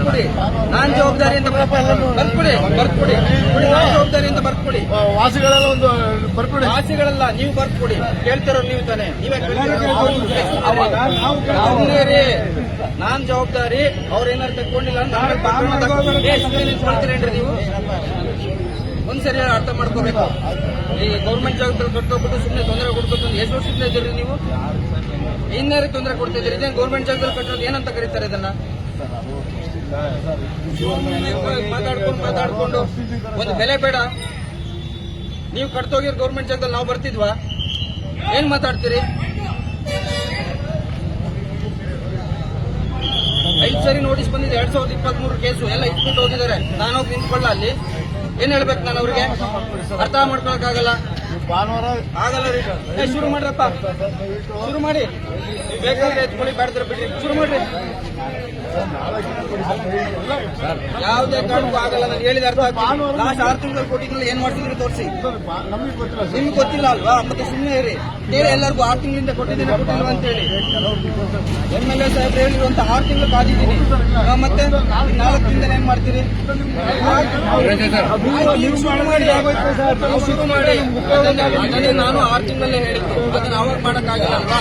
ಬರ್ಕೊಡಿ. ನಾನ್ ಜವಾಬ್ದಾರಿ ಅಂತ ಬರ್ಕೊಡಿ. ನಾನ್ ಜವಾಬ್ದಾರಿ ಅಂತ ಬರ್ಕೊಡಿ. ವಾಸಿಗಳೆಲ್ಲ ಒಂದು ಬರ್ಕೊಡಿ. ವಾಸಿಗಳಲ್ಲ, ನೀವು ಬರ್ಕೊಡಿ. ಕೇಳ್ತಾರೋ ನೀವು ತಾನೆ. ನೀವೇ ನಾನ್ ಜವಾಬ್ದಾರಿ. ಅವ್ರೇನಾರು ತಗೊಂಡಿಲ್ಲ ನಿಂತ್ಕೊಳ್ತೀರೇನ್ರಿ ನೀವು? ಒಂದ್ಸರಿ ಅರ್ಥ ಮಾಡ್ಕೋಬೇಕು. ಈ ಗೌರ್ಮೆಂಟ್ ಜಾಗದಲ್ಲಿ ಕಟ್ಟೋಗ್ಬಿಟ್ಟು ಸುಮ್ಮನೆ ತೊಂದರೆ ಕೊಡ್ಬೇಕು. ಎಷ್ಟು ವರ್ಷದಿಂದ ಇದ್ದೀರಿ ನೀವು? ಇನ್ಯಾರಿಗೆ ತೊಂದರೆ ಕೊಡ್ತಿದ್ದೀರಿ? ಇದೇನು ಗೌರ್ಮೆಂಟ್ ಜಾಗದಲ್ಲಿ ಕಟ್ಟೋದು ಏನಂತ ಕರೀತಾರೆ ಇದನ್ನ? ಮಾತಾಡ್ಕೊಂಡು ಒಂದು ಬೆಲೆ ಬೇಡ. ನೀವು ಕಟ್ತೋಗಿರೋ ಗೌರ್ಮೆಂಟ್ ಜಾಗದಲ್ಲಿ ನಾವು ಬರ್ತಿದ್ವಾ? ಏನ್ ಮಾತಾಡ್ತೀರಿ? 5 ಸರಿ ನೋಟಿಸ್ ಬಂದಿದೆ. 2023 ಕೇಸು ಎಲ್ಲ ಇಟ್ಬಿಟ್ಟು ಹೋಗಿದ್ದಾರೆ. ನಾನು ಹೋಗಿ ನಿಂತ್ಕೊಳ್ಳ ಅಲ್ಲಿ ಏನ್ ಹೇಳ್ಬೇಕು? ನಾನು ಅವ್ರಿಗೆ ಅರ್ಥ ಮಾಡ್ಕೊಳಕ್ಕಾಗಲ್ಲ. ಆಗಲ್ಲ ರೀ. ಶುರು ಮಾಡ್ರಪ್ಪ, ಶುರು ಮಾಡಿ. ಬೇಕಾದ್ರೆ ಎತ್ಕೊಳ್ಳಿ, ಬೇಡದ್ರೆ ಬಿಡ್ರಿ, ಶುರು ಮಾಡ್ರಿ. ಯಾವುದೇ ಕಾರಣಕ್ಕೂ ಆಗಲ್ಲ. ನಾನು ಹೇಳಿದ ಅರ್ಥ ಲಾಸ್ಟ್ 6 ತಿಂಗಳಲ್ಲಿ ಕೊಟ್ಟಿದ್ದಲ್ಲಿ ಏನ್ ಮಾಡ್ತಿದ್ರಿ ತೋರಿಸಿ. ನಿಮ್ಗೆ ಗೊತ್ತಿಲ್ಲ ಅಲ್ವಾ? ಮತ್ತೆ ಸುಮ್ಮನೆ ಇರಿ. ಹೇಳಿ ಎಲ್ಲರಿಗೂ 6 ತಿಂಗಳಿಂದ ಕೊಟ್ಟಿದ್ದೀನಿ ಕೊಟ್ಟಿಲ್ವ ಅಂತ ಹೇಳಿ. MLA ಸಾಹೇಬ್ರು ಹೇಳಿರುವಂತ 6 ತಿಂಗಳು ಕಾದಿದ್ದೀನಿ. ಮತ್ತೆ 4 ತಿಂಗಳ ಏನ್ ಮಾಡ್ತೀರಿ? ಶುರು ಮಾಡಿ. ಅದನ್ನೇ ನಾನು 6 ತಿಂಗಳಲ್ಲೇ ಹೇಳಿದ್ದು. ಅದನ್ನ ಅವಾಗ ಮಾಡಕ್ಕಾಗಲ್ಲ ಅಲ್ವಾ?